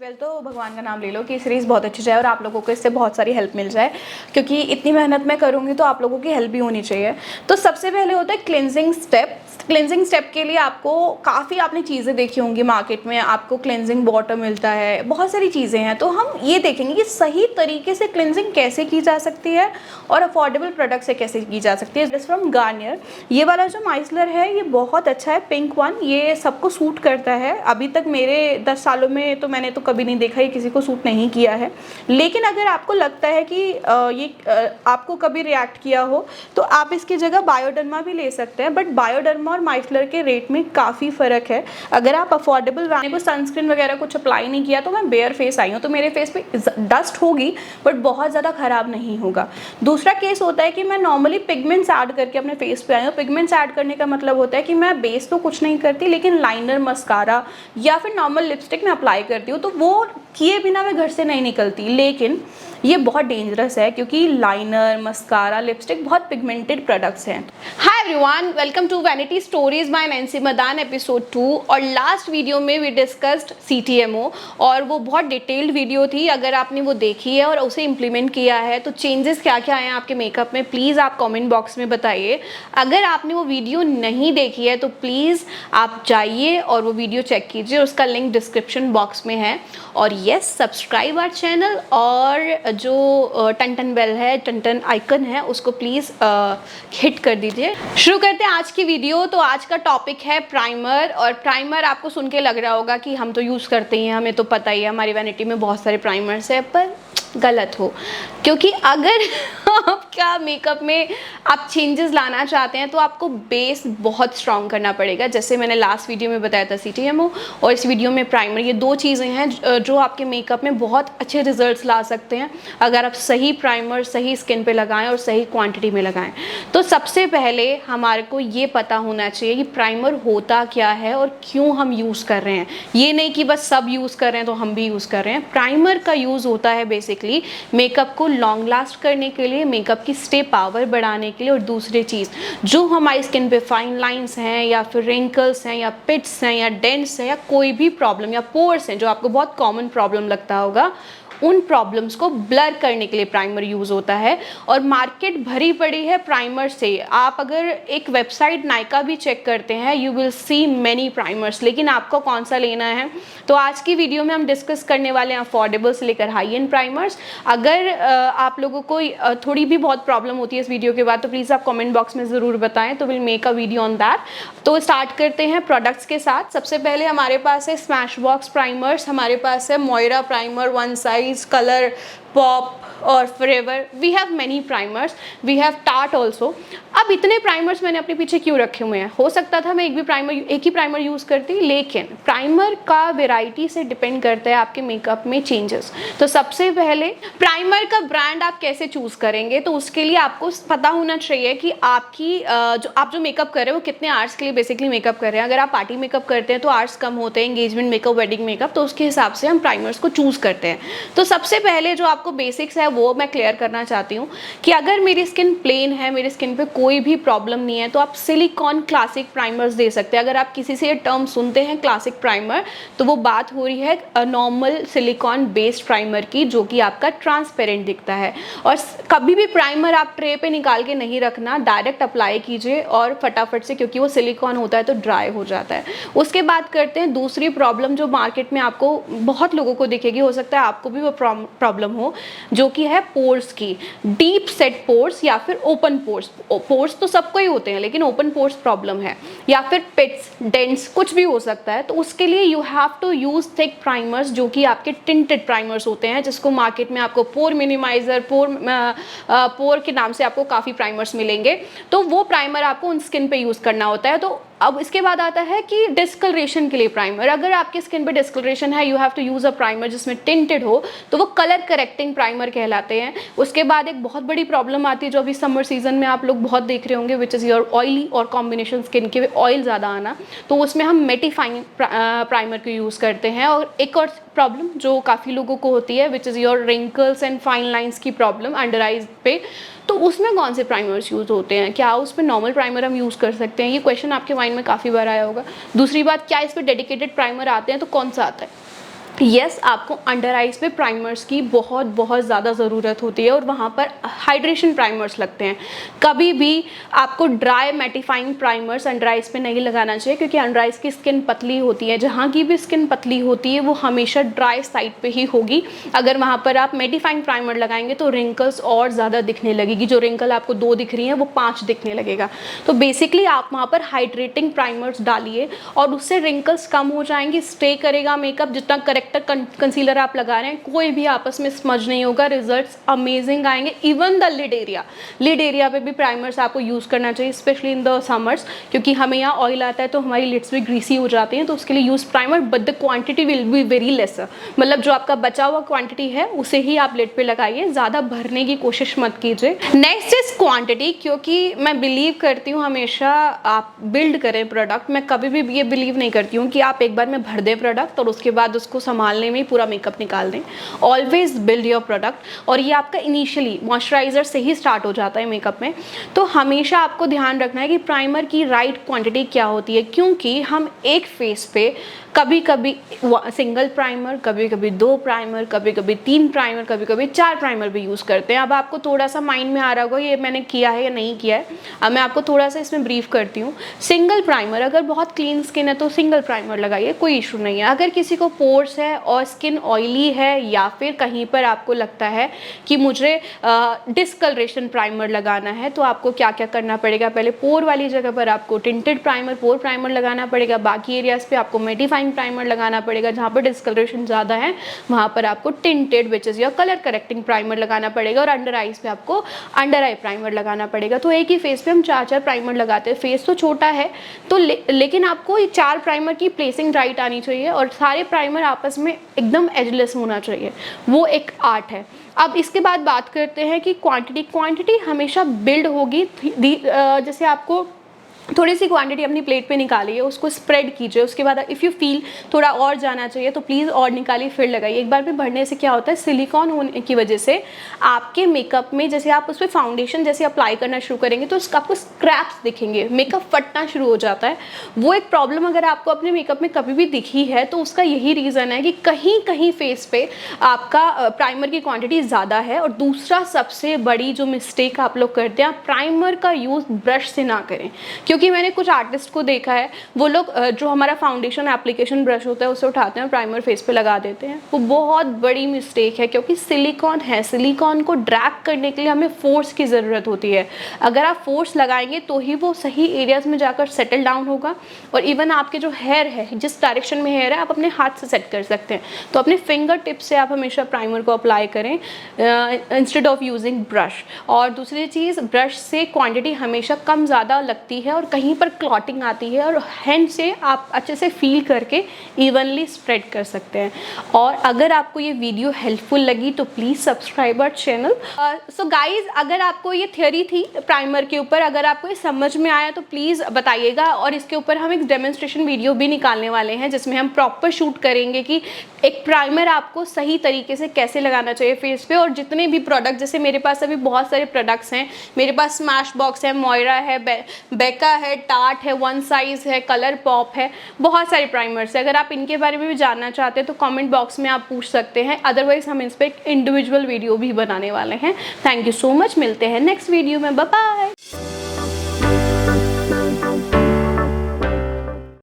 पहले तो भगवान का नाम ले लो कि ये सीरीज़ बहुत अच्छी जाए और आप लोगों को इससे बहुत सारी हेल्प मिल जाए, क्योंकि इतनी मेहनत मैं करूँगी तो आप लोगों की हेल्प भी होनी चाहिए। तो सबसे पहले होता है क्लिनजिंग स्टेप। क्लिनजिंग स्टेप के लिए आपको काफ़ी आपने चीज़ें देखी होंगी मार्केट में, आपको क्लिनजिंग वाटर मिलता है, बहुत सारी चीज़ें हैं। तो हम ये देखेंगे कि सही तरीके से क्लिनजिंग कैसे की जा सकती है और अफोर्डेबल प्रोडक्ट से कैसे की जा सकती है। दिस फ्रॉम गार्नियर, ये वाला जो माइसलर है ये बहुत अच्छा है, पिंक वन, ये सबको सूट करता है। अभी तक मेरे 10 सालों में तो मैंने तो कभी नहीं देखा ये किसी को सूट नहीं किया है। लेकिन अगर आपको लगता है कि आपको कभी रिएक्ट किया हो तो आप इसकी जगह बायोडर्मा भी ले सकते हैं, बट बायोडर्मा और माइसलर के रेट में काफ़ी फ़र्क है। अगर आप अफोर्डेबल, मैंने को सनस्क्रीन वगैरह कुछ अप्लाई नहीं किया तो मैं बेयर फेस आई हूँ, तो मेरे फेस पे डस्ट होगी बट बहुत ज़्यादा ख़राब नहीं होगा। दूसरा केस होता है कि मैं नॉर्मली पिगमेंट्स ऐड करके अपने फेस पे आई हूँ। पिगमेंट्स ऐड करने का मतलब होता है कि मैं बेस तो कुछ नहीं करती, लेकिन लाइनर, मस्कारा या फिर नॉर्मल लिपस्टिक में अप्लाई करती हूँ, तो वो किए बिना मैं घर से नहीं निकलती। लेकिन ये बहुत डेंजरस है क्योंकि लाइनर, मस्कारा, लिपस्टिक बहुत पिगमेंटेड प्रोडक्ट्स हैं। Hi everyone, welcome to vanity stories by Nancy Madan episode 2। और लास्ट वीडियो में वी डिस्कस्ड CTMO और वो बहुत डिटेल्ड वीडियो थी। अगर आपने वो देखी है और उसे इम्प्लीमेंट किया है तो चेंजेस क्या क्या हैं आपके मेकअप में, प्लीज़ आप कमेंट बॉक्स में बताइए। अगर आपने वो वीडियो नहीं देखी है तो प्लीज़ आप जाइए और वो वीडियो चेक कीजिए, उसका लिंक डिस्क्रिप्शन बॉक्स में है। और येस, सब्सक्राइब आवर चैनल और जो टन बेल है, टन आइकन है, उसको प्लीज़ हिट कर दीजिए। शुरू करते हैं आज की वीडियो। तो आज का टॉपिक है प्राइमर। और प्राइमर आपको सुन के लग रहा होगा कि हम तो यूज़ करते ही हैं, हमें तो पता ही है, हमारी वैनिटी में बहुत सारे प्राइमर्स है, पर गलत हो। क्योंकि अगर आपका मेकअप में आप चेंजेस लाना चाहते हैं तो आपको बेस बहुत स्ट्रॉन्ग करना पड़ेगा। जैसे मैंने लास्ट वीडियो में बताया था CTMO, और इस वीडियो में प्राइमर, ये दो चीज़ें हैं जो आपके मेकअप में बहुत अच्छे रिजल्ट्स ला सकते हैं अगर आप सही प्राइमर सही स्किन पे लगाएं और सही क्वांटिटी में लगाएं। तो सबसे पहले हमारे को ये पता होना चाहिए कि प्राइमर होता क्या है और क्यों हम यूज़ कर रहे हैं। ये नहीं कि बस सब यूज़ कर रहे हैं तो हम भी यूज़ कर रहे हैं। प्राइमर का यूज़ होता है बेसिकली मेकअप को लॉन्ग लास्ट करने के लिए, मेकअप की स्टे पावर बढ़ाने के लिए, और दूसरी चीज़ जो हमारी स्किन पे फाइन लाइंस हैं या फिर रिंकल्स हैं या पिट्स हैं या डेंट्स हैं या कोई भी प्रॉब्लम या पोर्स हैं जो आपको बहुत कॉमन प्रॉब्लम लगता होगा, उन प्रॉब्लम्स को ब्लर करने के लिए प्राइमर यूज़ होता है। और मार्केट भरी पड़ी है प्राइमर से। आप अगर एक वेबसाइट नायका भी चेक करते हैं, you will see many primers, लेकिन आपको कौन सा लेना है। तो आज की वीडियो में हम डिस्कस करने वाले हैं अफोर्डेबल से लेकर हाई एंड प्राइमर्स। अगर आप लोगों को थोड़ी भी बहुत प्रॉब्लम होती है इस वीडियो के बाद तो प्लीज़ आप कमेंट बॉक्स में ज़रूर बताएं, तो will make a video on that. तो स्टार्ट करते हैं प्रोडक्ट्स के साथ। सबसे पहले हमारे पास है स्मैश बॉक्स प्राइमर्स, हमारे पास है Moira primer, One Size, ColourPop और Forever. We have many primers, we have Tarte also. अब इतने प्राइमर्स मैंने अपने पीछे क्यों रखे हुए हैं? हो सकता था मैं एक ही प्राइमर यूज़ करती, लेकिन प्राइमर का वेराइटी से डिपेंड करता है आपके मेकअप में चेंजेस। तो सबसे पहले प्राइमर का ब्रांड आप कैसे चूज़ करेंगे, तो उसके लिए आपको पता होना चाहिए कि आपकी आप जो मेकअप कर रहे हो वो कितने आवर्स के लिए बेसिकली मेकअप कर रहे हैं। अगर आप पार्टी मेकअप करते हैं तो आवर्स कम होते हैं, एंगेजमेंट मेकअप, वेडिंग मेकअप, तो उसके हिसाब से हम प्राइमर्स को चूज़ करते हैं। तो सबसे पहले जो आपको बेसिक्स है वो मैं क्लियर करना चाहती हूँ कि अगर मेरी स्किन प्लेन है, मेरी स्किन पे कोई भी प्रॉब्लम नहीं है, तो आप सिलिकॉन क्लासिक प्राइमर्स दे सकते हैं। अगर आप किसी से ये टर्म सुनते हैं क्लासिक प्राइमर, तो वो बात हो रही है नॉर्मल सिलिकॉन बेस्ड प्राइमर की, जो कि आपका ट्रांसपेरेंट दिखता है। और कभी भी प्राइमर आप ट्रे पे निकाल के नहीं रखना, डायरेक्ट अप्लाई कीजिए और फटाफट से, क्योंकि वो सिलिकॉन होता है तो ड्राई हो जाता है। उसके बाद करते हैं दूसरी प्रॉब्लम जो मार्केट में आपको बहुत लोगों को दिखेगी, हो सकता है आपको भी वो प्रॉब्लम हो, जो कि है पोर्स की, डीप सेट पोर्स या फिर ओपन पोर्स। पोर्स तो सबको ही होते हैं, लेकिन ओपन पोर्स प्रॉब्लम है, या फिर पिट्स, डेंट्स, कुछ भी हो सकता है। तो उसके लिए you have to use thick primers, जो कि आपके टिंटेड प्राइमर्स होते हैं, जिसको मार्केट में आपको पोर मिनिमाइजर, पोर के नाम से आपको काफ़ी प्राइमर्स मिलेंगे। तो वो प्राइमर आपको उन स्किन पे यूज़ करना होता है। तो अब इसके बाद आता है कि डिस्कलरेशन के लिए प्राइमर। अगर आपकी स्किन पे डिस्कलरेशन है, you have to use a primer जिसमें टिंटेड हो, तो वो कलर करेक्टिंग प्राइमर कहलाते हैं। उसके बाद एक बहुत बड़ी प्रॉब्लम आती है जो अभी समर सीजन में आप लोग बहुत देख रहे होंगे, विच इज़ योर ऑयली और कॉम्बिनेशन स्किन के ऑयल ज़्यादा आना। तो उसमें हम मेटिफाइंग प्राइमर को यूज़ करते हैं। और एक और प्रॉब्लम जो काफ़ी लोगों को होती है, which is your wrinkles and fine lines की प्रॉब्लम अंडर आइज पे, तो उसमें कौन से प्राइमर्स यूज़ होते हैं? क्या उस पर नॉर्मल प्राइमर हम यूज़ कर सकते हैं? ये क्वेश्चन आपके माइंड में काफ़ी बार आया होगा। दूसरी बात, क्या इस पर डेडिकेटेड प्राइमर आते हैं, तो कौन सा आता है? यस, आपको अंडर आइज पे प्राइमर्स की बहुत बहुत ज़्यादा ज़रूरत होती है और वहाँ पर हाइड्रेशन प्राइमर्स लगते हैं। कभी भी आपको dry mattifying primers under eyes पे नहीं लगाना चाहिए, क्योंकि अंडर आइज की स्किन पतली होती है। जहाँ की भी स्किन पतली होती है वो हमेशा ड्राई साइड पे ही होगी। अगर वहाँ पर आप मैटिफाइंग प्राइमर लगाएंगे तो रिंकल्स और ज़्यादा दिखने लगेगी। जो रिंकल आपको 2 दिख रही हैं वो 5 दिखने लगेगा। तो बेसिकली आप वहाँ पर हाइड्रेटिंग प्राइमर्स डालिए और उससे रिंकल्स कम हो जाएंगी, स्टे करेगा मेकअप। जितना करेक्टर कंसीलर आप लगा रहे हैं कोई भी आपस में स्मज नहीं होगा, रिजल्ट्स अमेजिंग आएंगे। इवन द लिड एरिया पे भी प्राइमर्स आपको यूज़ करना चाहिए, स्पेशली इन द समर्स, क्योंकि हमें यहाँ ऑयल आता है तो हमारी लिड्स भी ग्रीसी हो जाती हैं। तो उसके लिए use primer, but the quantity will be very lesser. मतलब जो आपका बचा हुआ क्वांटिटी है उसे ही आप लिड पे लगाइए, ज़्यादा भरने की कोशिश मत कीजिए। नेक्स्ट इज क्वांटिटी, क्योंकि मैं बिलीव करती हूँ हमेशा आप बिल्ड करें प्रोडक्ट। मैं कभी भी ये बिलीव नहीं करती हूँ कि आप एक बार में भर दें प्रोडक्ट और उसके बाद उसको संभालने में ही पूरा मेकअप निकाल दें। ऑलवेज बिल्ड योर प्रोडक्ट, और ये आपका इनिशियली मॉइस्चराइजर से ही स्टार्ट हो जाता है मेकअप में। तो हमेशा आपको ध्यान रखना है कि प्राइमर की राइट क्वांटिटी क्या होती है, क्योंकि हम एक फेस पे कभी कभी सिंगल प्राइमर, कभी कभी 2 प्राइमर, कभी कभी 3 प्राइमर, कभी कभी 4 प्राइमर भी यूज़ करते हैं। अब आपको थोड़ा सा माइंड में आ रहा होगा ये मैंने किया है या नहीं किया है। अब मैं आपको थोड़ा सा इसमें ब्रीफ करती हूँ। सिंगल प्राइमर, अगर बहुत क्लीन स्किन है तो सिंगल प्राइमर लगाइए, कोई इशू नहीं है। अगर किसी को पोर्स है और स्किन ऑयली है या फिर कहीं पर आपको लगता है कि मुझे डिस्कलरेशन प्राइमर लगाना है, तो आपको क्या क्या करना पड़ेगा। पहले पोर वाली जगह पर आपको टिंटेड प्राइमर, पोर प्राइमर लगाना पड़ेगा। बाकी एरियाज पे आपको मेटिफाइंग प्राइमर लगाना पड़ेगा। जहाँ पर डिस्कलरेशन ज़्यादा है वहाँ पर आपको टिंटेड विच इज़ या कलर करेक्टिंग प्राइमर लगाना पड़ेगा। और अंडर आइज पे आपको अंडर आई प्राइमर लगाना पड़ेगा। तो एक ही फेस पे हम 4-4 प्राइमर लगाते हैं। फेस तो छोटा है तो लेकिन आपको ये 4 प्राइमर की प्लेसिंग राइट आनी चाहिए और सारे प्राइमर आपस में एकदम एजलेस होना चाहिए। वो एक आर्ट है। अब इसके बाद बात करते हैं कि क्वांटिटी हमेशा बिल्ड होगी। जैसे आपको थोड़ी सी क्वांटिटी अपनी प्लेट पे निकालिए, उसको स्प्रेड कीजिए। उसके बाद इफ़ यू फील थोड़ा और जाना चाहिए तो प्लीज़ और निकालिए, फिर लगाइए। एक बार में भरने से क्या होता है, सिलिकॉन होने की वजह से आपके मेकअप में जैसे आप उस पर फाउंडेशन जैसे अप्लाई करना शुरू करेंगे तो आपको स्क्रैप्स दिखेंगे, मेकअप फटना शुरू हो जाता है। वो एक प्रॉब्लम अगर आपको अपने मेकअप में कभी भी दिखी है तो उसका यही रीज़न है कि कहीं कहीं फेस पे आपका प्राइमर की क्वान्टिटी ज़्यादा है। और दूसरा सबसे बड़ी जो मिस्टेक आप लोग करते हैं, प्राइमर का यूज़ ब्रश से ना करें। क्योंकि मैंने कुछ आर्टिस्ट को देखा है, वो लोग जो हमारा फाउंडेशन एप्लीकेशन ब्रश होता है उसे उठाते हैं, प्राइमर फेस पे लगा देते हैं। वो बहुत बड़ी मिस्टेक है, क्योंकि सिलिकॉन है। सिलिकॉन को ड्रैग करने के लिए हमें फोर्स की ज़रूरत होती है। अगर आप फोर्स लगाएंगे तो ही वो सही एरियाज में जाकर सेटल डाउन होगा। और इवन आपके जो हेयर है, जिस डायरेक्शन में हेयर है, आप अपने हाथ से सेट कर सकते हैं। तो अपने फिंगर टिप से आप हमेशा प्राइमर को अप्लाई करें इंस्टेड ऑफ यूजिंग ब्रश। और दूसरी चीज़, ब्रश से क्वांटिटी हमेशा कम ज़्यादा लगती है और कहीं पर क्लॉटिंग आती है, और हैंड से आप अच्छे से फील करके इवनली स्प्रेड कर सकते हैं। और अगर आपको ये वीडियो हेल्पफुल लगी तो please subscribe our channel. So guys, अगर आपको ये थ्योरी थी प्राइमर के ऊपर, अगर आपको ये समझ में आया तो प्लीज़ बताइएगा। और इसके ऊपर हम एक डेमोन्स्ट्रेशन वीडियो भी निकालने वाले हैं जिसमें हम प्रॉपर शूट करेंगे कि एक प्राइमर आपको सही तरीके से कैसे लगाना चाहिए फेस पे। और जितने भी प्रोडक्ट, जैसे मेरे पास अभी बहुत सारे प्रोडक्ट्स हैं, मेरे पास स्मैश बॉक्स है, मोयरा है, बेका है, टार्ट है, वन साइज है, कलर पॉप है, बहुत सारे प्राइमर्स है। अगर आप इनके बारे में भी जानना चाहते हैं तो कमेंट बॉक्स में आप पूछ सकते हैं। अदरवाइज हम इस पर एक इंडिविजुअल वीडियो भी बनाने वाले हैं। थैंक यू सो मच, मिलते हैं नेक्स्ट वीडियो में, बाय बाय।